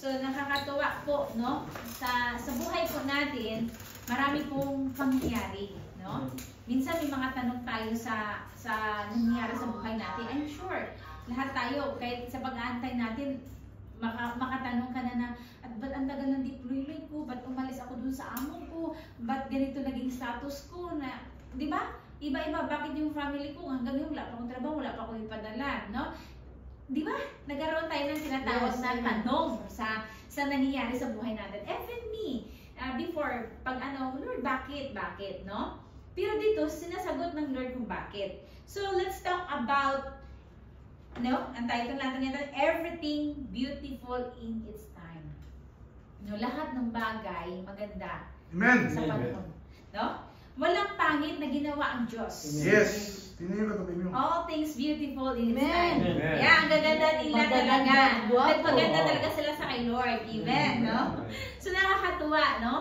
So, nakakatuwa po, no? Sa buhay po natin, marami pong pangyayari, no? Minsan may mga tanong tayo sa nangyayari sa buhay natin. I'm sure, lahat tayo, kahit sa pag-aantay natin, makatanong ka na at ba't ang tagal ng deployment ko? Ba't umalis ako dun sa amo ko? Ba't ganito naging status ko? Na, di ba? Iba-iba, bakit yung family ko? Hanggang ngayon, wala pa akong trabaho, wala pa akong ipadala, no? Di ba? Nagkaroon tayo ng tinatawag na tanong sa nangyayari sa buhay natin. Even me, before, pag Lord, bakit, no? Pero dito, sinasagot ng Lord kung bakit. So, let's talk about, ang title natin ito, Everything Beautiful in its Time. No, lahat ng bagay maganda. Amen. Sa panahon. No? Walang pangit na ginawa ang Diyos. Yes. Tingnan yung katabi mo. All things beautiful in its time. Amen. Yeah, ang gaganda nila talaga. Nagpaganda talaga sila sa kay Lord. Amen, no? So, nakakatuwa, no?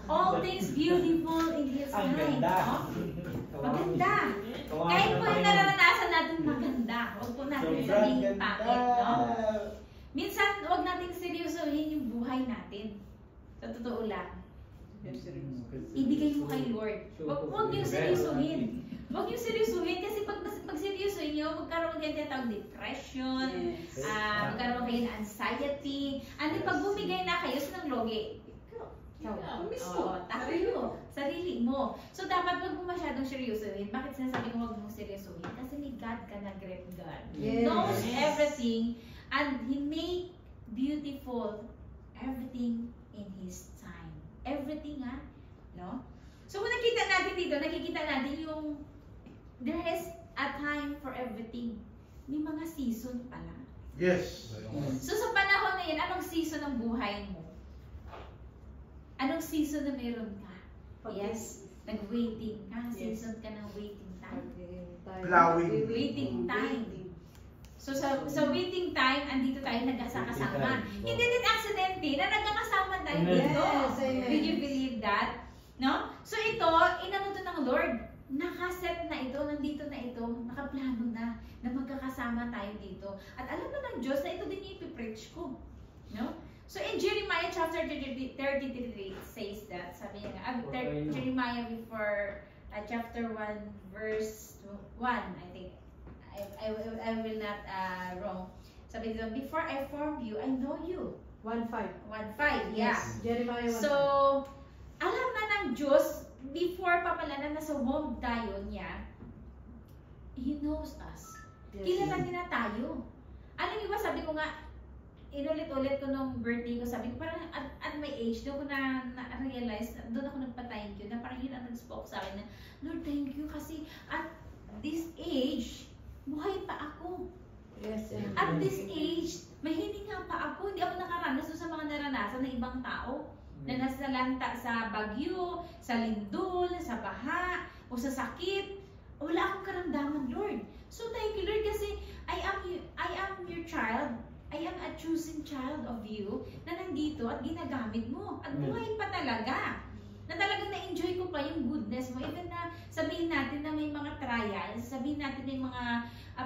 All things beautiful in His time. No? Maganda. Kahit po yung nararanasan natin maganda. Huwag po natin sabihin pangit, no? Minsan, huwag natin seryosohin yung buhay natin. Sa totoo lang. Ibigay mo kay Lord. Huwag yung seryosohin. Huwag yung seryosohin kasi pag seryosohin nyo, magkaroon kayo ng tawag depression, magkaroon kayo ng anxiety. Ano pag bumigay na kayo sa ng logi? Tayo, sarili mo. So dapat huwag mo masyadong seryosohin. Bakit sinasabi ko huwag mong seryosohin? Kasi may God ka na great God. He knows everything and He made beautiful everything in His time. Everything, no? So kung nakita natin dito, nakikita natin yung there is a time for everything. May mga season pala. Yes. So sa panahon na yan, anong season ng buhay mo? Anong season na meron ka? Yes, nag-waiting ka. Season ka ng waiting time. Plowing. Waiting time. So sa waiting time, andito tayo nagkasama. Hindi din aksidente na nagkakasama tayo dito. Did you believe that? No? So ito, inano to ng Lord. Nakaset na ito, nandito na ito, nakaplano na magkakasama tayo dito. At alam na ng Diyos na ito din yung ipipreach ko. No? So in Jeremiah chapter 33, it says that, sabi niya nga, Jeremiah before chapter 1 verse 1, I think, I will not wrong. Sabi dito, before I formed you, I know you. 1:5. 1:5, yeah. Yes, Jeremiah 1:5. So, alam na ng Diyos, before pa pala na nasa womb tayo niya, He knows us. Yes. Kilala niya na tayo. Alam niyo ba, sabi ko nga, inulit-ulit ko nung birthday ko, sabi ko, parang at my age, doon ko na-realize, doon ako nagpa-thank you, na parang yun ang nag-spoke sa akin na, Lord, thank you, kasi at this age, buhay pa ako. Yes, At this age, may hininga pa ako. Hindi ako nakaranas sa mga naranasan ng ibang tao na nasa lanta sa bagyo, sa lindol, sa baha, o sa sakit. Wala akong karamdaman, Lord. So thank you, Lord, kasi I am your child. I am a chosen child of you na nandito at ginagamit mo. At buhay pa talaga. Na talagang na-enjoy ko pa yung goodness mo. Even na sabihin natin na may mga trials, sabihin natin na may mga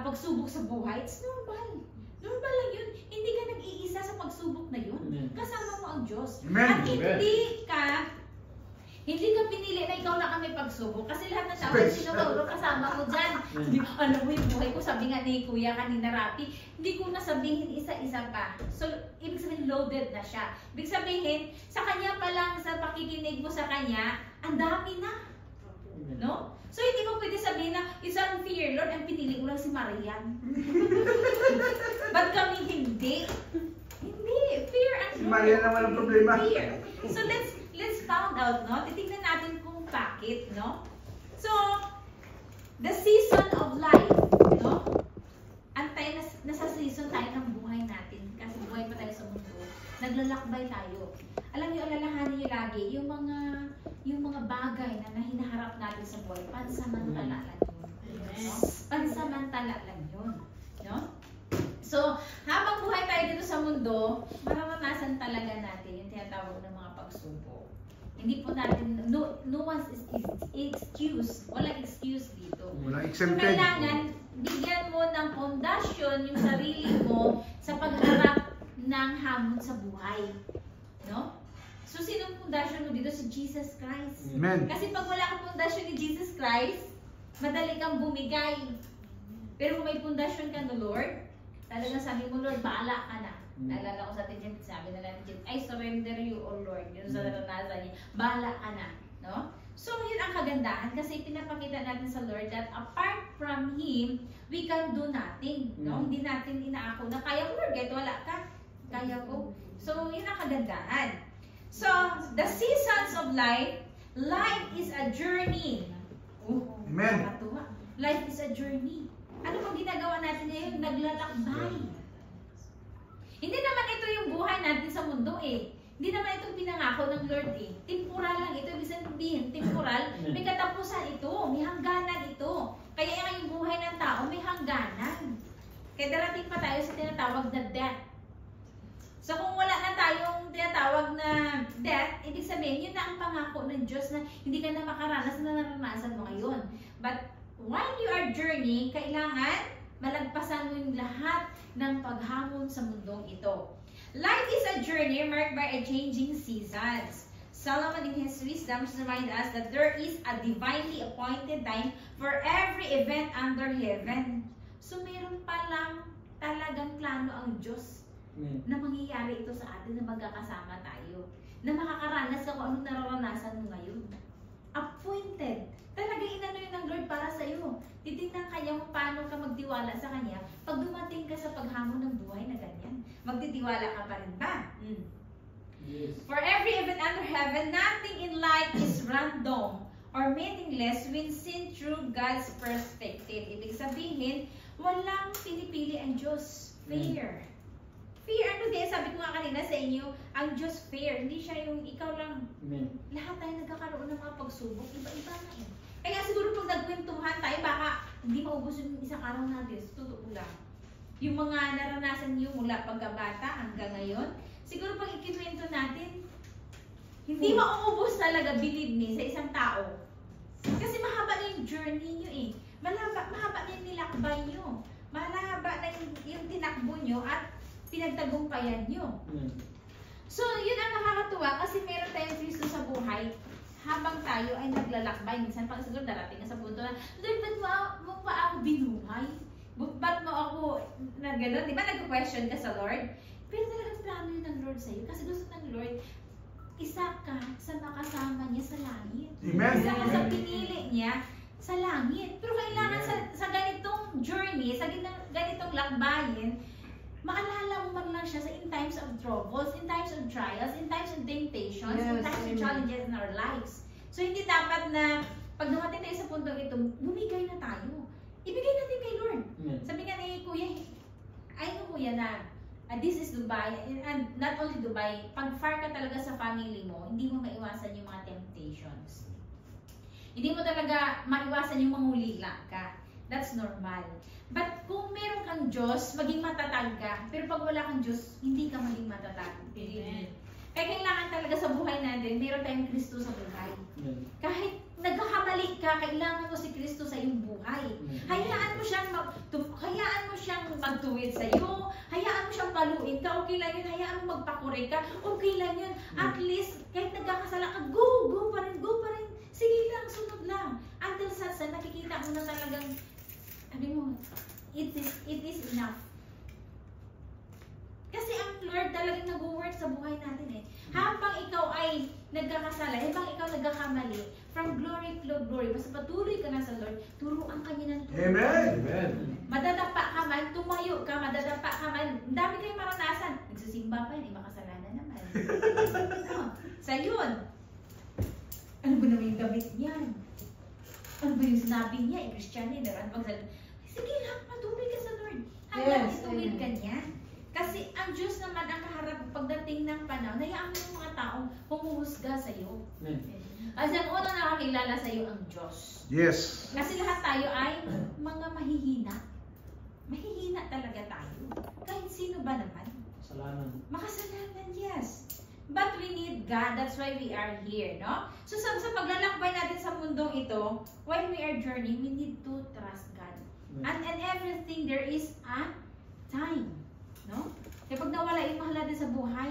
pagsubok sa buhay, it's normal. Normal lang yun. Hindi ka nag-iisa sa pagsubok na yun. Kasama mo ang Diyos. At hindi ka pinili na ikaw lang ang may pagsubok. Kasi lahat ng tao, sinuturo kasama mo dyan. Alam mo yung buhay ko, sabi nga ni Kuya kanina Rapi, hindi ko nasabihin isa-isa pa. So, ibig sabihin, loaded na siya. Ibig sabihin, sa kanya pa lang, sa pakikinig mo sa kanya, ang dami na. No? So, hindi mo pwede sabihin na, it's unfair, Lord, ang pinili ko lang si Marian. Ba't kami hindi? Hindi. Fear and Si Marian naman ang problema. Fear. So, let's found out, no? Titignan natin kung bakit, no? So, the season of life, no? Nasa season tayo ng buhay natin. Kasi buhay pa tayo sa mundo. Naglalakbay tayo. Alam niyo, alalahanin niyo lagi, yung mga bagay na hinaharap natin sa buhay, pansamantala lang yun. No? Pansamantala lang yun. No? So, habang buhay tayo dito sa mundo, mararanasan talaga natin yung tinatawag ng mga pagsubok. Hindi po natin, no one's excuse. Walang excuse dito. Walang So, exempted. kailangan bigyan mo ng pundasyon yung sarili mo sa pagharap ng hamon sa buhay. No? So, sinong pundasyon mo dito? Si Jesus Christ. Amen. Kasi pag wala kang pundasyon ni Jesus Christ, madali kang bumigay. Pero kung may pundasyon ka no Lord, talagang sabi mo, Lord, bahala ka na. Naalala ko sa atin dyan, sabi na natin dyan, I surrender you, O Lord. Yun sa naranasan niya, bahala ka na. No? So, yun ang kagandahan kasi pinapakita natin sa Lord that apart from Him, we can do nothing. No? Hindi natin inaako na kaya ko, Lord, kahit wala ka, kaya ko. So, yun ang kagandahan. So, the seasons of life is a journey. Amen. Nakakatuwa. Life is a journey. Ano pang ginagawa natin ngayon? Naglalakbay. Hindi naman ito yung buhay natin sa mundo eh. Hindi naman itong pinangako ng Lord eh. Temporal lang ito. Ibig sabihin, temporal. May katapusan ito. May hangganan ito. Kaya yung buhay ng tao may hangganan. Kaya darating pa tayo sa tinatawag na death. So kung wala na tayong tinatawag na death, ibig sabihin, yun na ang pangako ng Diyos na hindi ka na makaranas na naranasan mo ngayon. But while you are journeying, kailangan malagpasan mo yung lahat ng paghamon sa mundong ito. Life is a journey marked by a changing seasons. Solomon in his wisdom reminds us that there is a divinely appointed time for every event under heaven. So meron palang talagang plano ang Diyos na mangyayari ito sa atin na magkakasama tayo. Na makakaranas ka kung anong nararanasan mo ngayon. Appointed. Talaga inano yun ng Lord para sa iyo. Titignan kanya kung paano ka magtiwala sa Kanya pag dumating ka sa paghamon ng buhay na ganyan. Magtitiwala ka pa rin ba? Yes. For every event under heaven, nothing in life is random or meaningless when seen through God's perspective. Ibig sabihin, walang pinipili ang Diyos. Fair. Fair, ano din, sabi ko nga kanina sa inyo, ang Diyos fair. Hindi siya yung ikaw lang. Amen. Lahat tayo nagkakaroon ng mga pagsubok. Iba-iba na eh. Kaya siguro pag nagkwentuhan tayo, baka hindi maubos yung isang araw natin. Totoo lang. Yung mga naranasan niyo mula pagkabata hanggang ngayon, siguro pag ikikwento natin, hindi mauubos talaga, believe me, sa isang tao. Kasi mahaba na yung journey niyo eh. Mahaba na yung nilakbay niyo. Mahaba na yung tinakbo niyo at pinagtagumpayan nyo. So, yun ang nakakatuwa kasi meron tayong Kristo sa buhay habang tayo ay naglalakbay. Minsan pag siguro darating na sa punto na, Lord, ba't mo pa ako binuhay? Ba't mo ako na gano'n? Di ba nag-question ka sa Lord? Pero talagang plano yun ng Lord sa'yo kasi gusto ng Lord, isa ka sa makasama niya sa langit. Amen. Isa ka sa pinili niya sa langit. Pero kailangan sa ganitong journey, sa ganitong lakbayin, maalala mo man lang siya sa in times of troubles, in times of trials, in times of temptations, in times of challenges in our lives. So, hindi dapat na pag dumating tayo sa puntong ito, bumigay na tayo. Ibigay natin kay Lord. Sabi nga ni Kuya, I know Kuya na this is Dubai, and not only Dubai, pag far ka talaga sa family mo, hindi mo maiwasan yung mga temptations. Hindi mo talaga maiwasan yung mangulila ka. That's normal. But kung meron kang Diyos, maging matatag ka. Pero pag wala kang Diyos, hindi ka maging matatag. Kaya kailangan talaga sa buhay natin, meron tayong Kristo sa buhay. Kahit nagkakamali ka, kailangan mo si Kristo sa iyong buhay. Hayaan mo siyang magtuwid sa iyo. Hayaan mo siyang paluin ka. Okay lang yun. Hayaan mo magpakure ka. Okay lang yun. At least, kahit nagkakasala ka, go pa rin. Sige lang, sunod lang. Until sa nakikita mo na talagang sabi mo, it is enough. Kasi ang Lord talagang nag-work sa buhay natin eh. Habang ikaw ay nagkakasala, habang ikaw nagkakamali, from glory to glory, basta patuloy ka na sa Lord, turuan ka niya ng turuan. Amen. Madadapa ka man, tumayo ka, madadapa ka man, dami kayong maranasan. Nagsisimba pa yun, makasalanan naman. Sa yun, ano ba naman yung gamit niyan? Ano ba yung sinabi niya? Christian niya, ano bang sabi? Sige lang, patuloy ka sa Lord. Hanggang ituwid ka niya. Kasi ang Diyos naman ang kaharap pagdating ng panahon, hayaan mo yung mga taong humuhusga sa iyo. As ang unang nakakilala sa iyo ang Diyos. Yes. Kasi lahat tayo ay mga mahihina. Mahihina talaga tayo. Kahit sino ba naman? Kasalanan. Makasalanan, yes. But we need God. That's why we are here, no? So sa paglalakbay natin sa mundong ito, while we are journeying, we need to trust God. And everything there is a time, no? Kaya pag nawala yung mahal natin sa buhay,